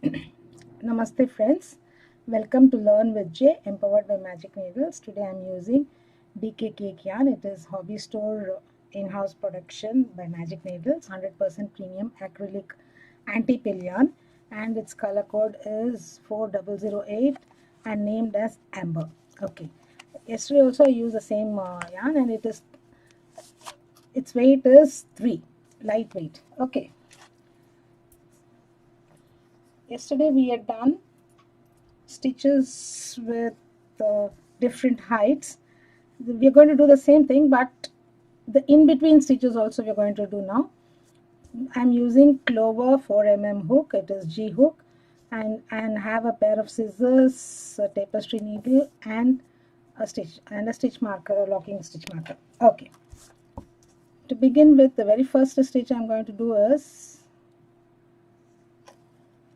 Namaste friends, welcome to Learn with J, empowered by Magic Needles. Today I am using DK Cake Yarn. It is hobby store in-house production by Magic Needles, 100% premium acrylic anti-pill yarn, and its color code is 4008 and named as Amber. Okay, yesterday also I used the same yarn, and its weight is 3, lightweight. Okay, yesterday we had done stitches with different heights. We are going to do the same thing, but the in between stitches also we are going to do now. I'm using Clover 4mm hook. It is G hook, and have a pair of scissors, a tapestry needle, and a stitch marker, a locking stitch marker. Okay, to begin with, the very first stitch I'm going to do is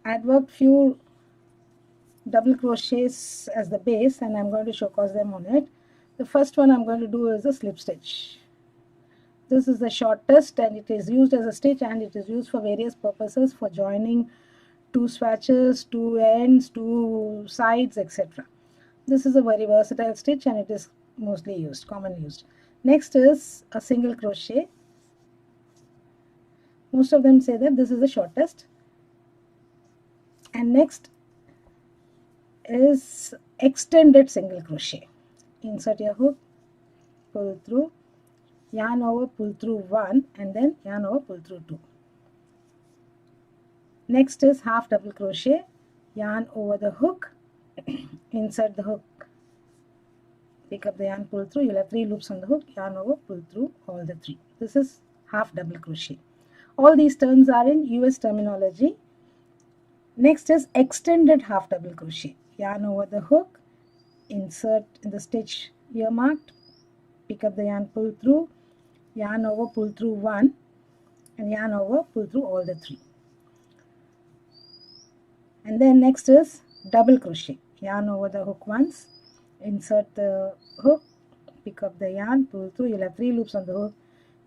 I'd worked few double crochets as the base, and I'm going to show cause them on it. The first one I'm going to do is a slip stitch. This is the shortest, and it is used as a stitch, and it is used for various purposes, for joining two swatches, two ends, two sides, etc. This is a very versatile stitch, and it is mostly used, commonly used. Next is a single crochet. Most of them say that this is the shortest. And next is extended single crochet. Insert your hook, pull through, yarn over, pull through 1, and then yarn over, pull through 2. Next is half double crochet, yarn over the hook, insert the hook, pick up the yarn, pull through. You'll have 3 loops on the hook, yarn over, pull through all the 3. This is half double crochet. All these terms are in US terminology. Next is extended half double crochet, yarn over the hook, insert in the stitch earmarked, pick up the yarn, pull through, yarn over, pull through 1, and yarn over, pull through all the 3. And then next is double crochet, yarn over the hook once, insert the hook, pick up the yarn, pull through. You'll have 3 loops on the hook.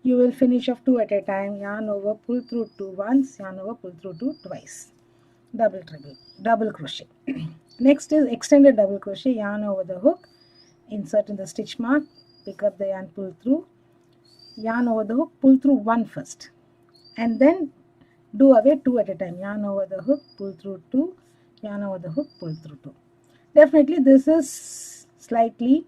You will finish off 2 at a time, yarn over, pull through 2 once, yarn over, pull through 2 twice. Double, treble, double crochet. Next is extended double crochet, yarn over the hook, insert in the stitch mark, pick up the yarn, pull through, yarn over the hook, pull through 1 first, and then do away 2 at a time. Yarn over the hook, pull through 2, yarn over the hook, pull through 2. Definitely this is slightly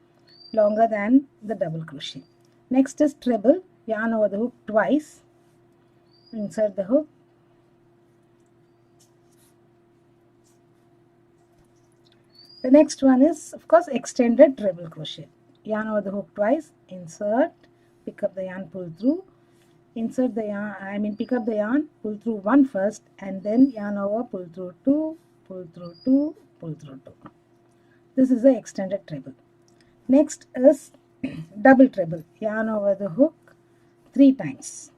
longer than the double crochet. Next is treble, yarn over the hook twice, insert the hook, the next one is, of course, extended treble crochet. Yarn over the hook twice, insert, pick up the yarn, pull through, insert the yarn, pick up the yarn, pull through 1 first, and then yarn over, pull through 2, pull through 2, pull through 2. This is the extended treble. Next is double treble, yarn over the hook 3 times,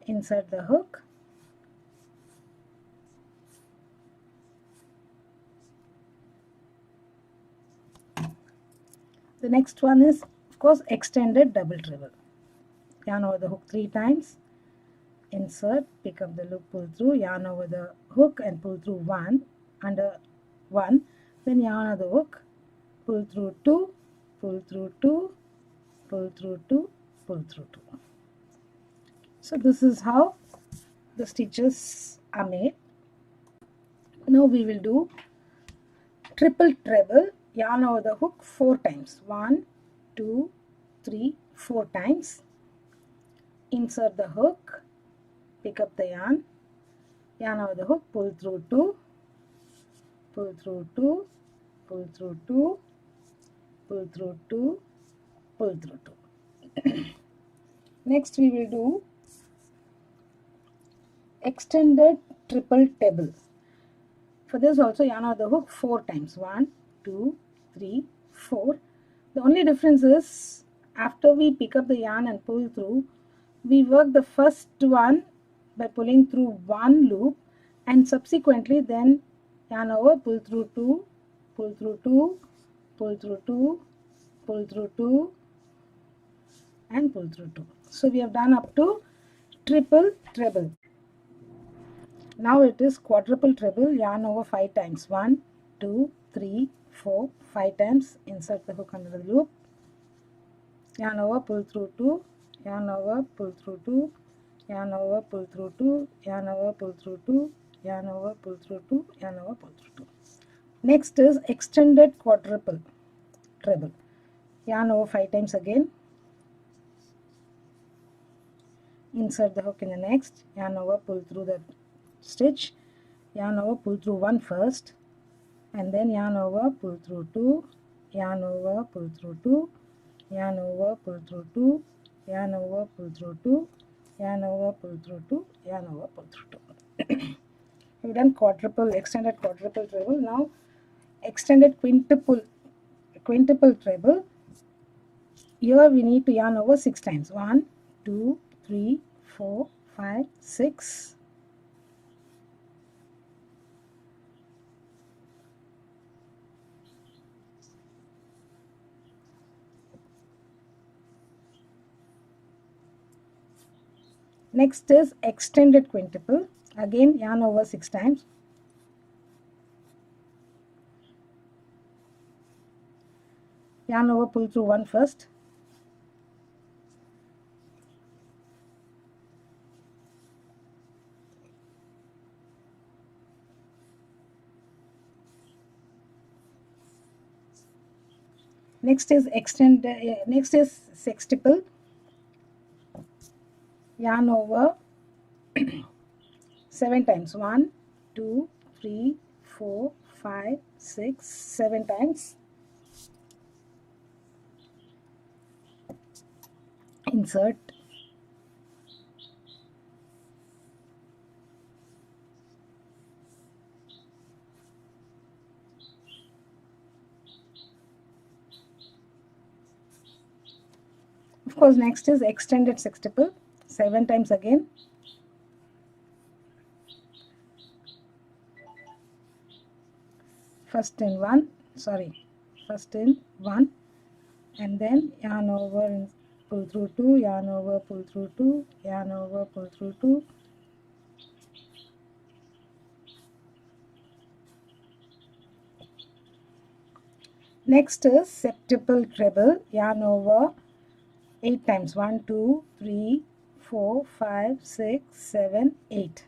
insert the hook, the next one is, of course, extended double treble. Yarn over the hook 3 times, insert, pick up the loop, pull through, yarn over the hook and pull through 1, under 1, then yarn over the hook, pull through 2, pull through 2, pull through 2, pull through 2. So this is how the stitches are made. Now we will do triple treble, yarn over the hook 4 times, 1, 2, 3, 4 times, insert the hook, pick up the yarn, yarn over the hook, pull through 2, pull through 2, pull through 2, pull through 2, pull through 2. Next we will do extended triple treble. For this also, yarn over the hook 4 times, 1, 2, 3, 4. The only difference is, after we pick up the yarn and pull through, we work the first one by pulling through 1 loop, and subsequently then yarn over, pull through 2, pull through 2, pull through 2, pull through 2, and pull through 2. So we have done up to triple treble. Now it is quadruple treble, yarn over 5 times. 1, 2, 3, 4, 5 times. Insert the hook under the loop. Yarn over, pull through 2, yarn over, pull through 2, yarn over, pull through 2, yarn over, pull through 2, yarn over, pull through 2, yarn over, pull through 2. Next is extended quadruple treble. Yarn over 5 times again. Insert the hook in the next, yarn over, pull through the stitch, yarn over, pull through 1 first, and then yarn over, pull through 2, yarn over, pull through 2, yarn over, pull through 2, yarn over, pull through 2, yarn over, pull through 2, yarn over, pull through 2. We've done extended quadruple treble. Now extended quintuple treble. Here we need to yarn over 6 times. 1, 2, 3, 4, 5, 6. Next is extended quintuple. Again yarn over 6 times. Yarn over, pull through 1 first. Next is sextuple. Yarn over 7 times. 1, 2, 3, 4, 5, 6, 7 times. Insert. Of course, next is extended sextuple. 7 times again. First in 1, and then yarn over and pull through 2, yarn over, pull through 2, yarn over, pull through 2. Next is septuple treble. Yarn over 8 times. 1, 2, 3, 4, 5, 6, 7, 8.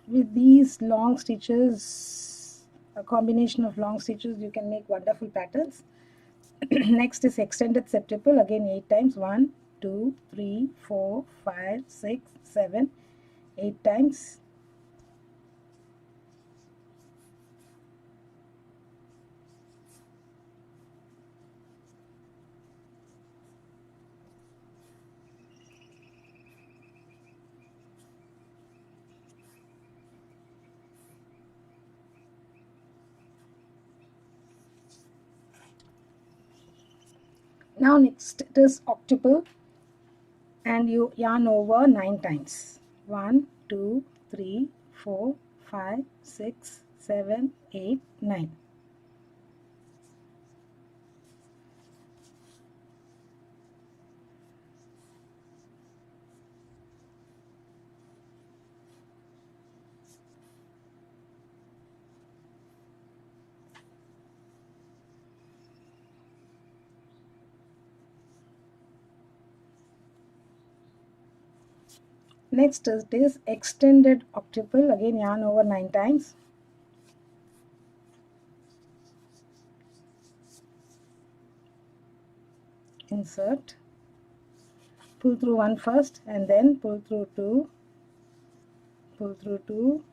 With these long stitches, a combination of long stitches, you can make wonderful patterns. Next is extended septuple, again 8 times. 1, 2, 3, 4, 5, 6, 7, 8 times. Now next it is octuple, and you yarn over 9 times. 1, 2, 3, 4, 5, 6, 7, 8, 9. Next it is extended octuple, again yarn over 9 times. Insert, pull through 1 first, and then pull through 2, pull through 2,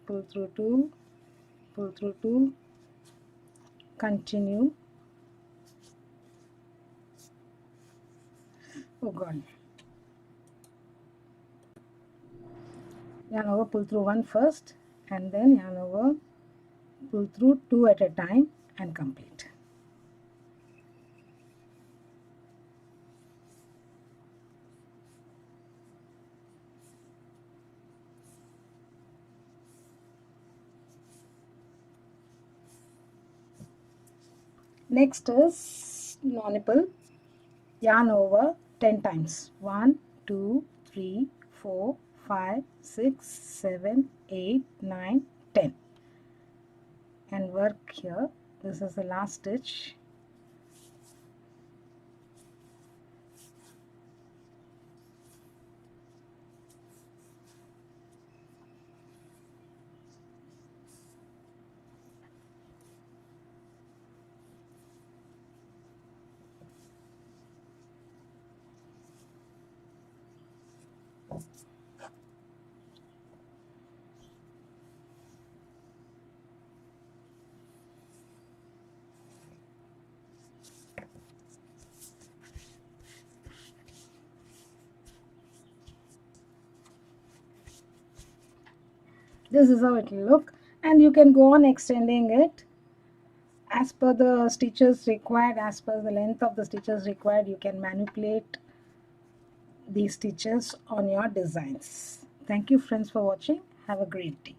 pull through 2, pull through 2, continue. Oh god. Yarn over, pull through 1 first, and then yarn over, pull through 2 at a time, and complete. Next is non-nipple. Yarn over 10 times. 1, 2, 3, 4, 5, 6, 7, 8, 9, 10. And work here. This is the last stitch. This is how it will look, and you can go on extending it as per the stitches required, as per the length of the stitches required. You can manipulate these stitches on your designs. Thank you friends for watching. Have a great day.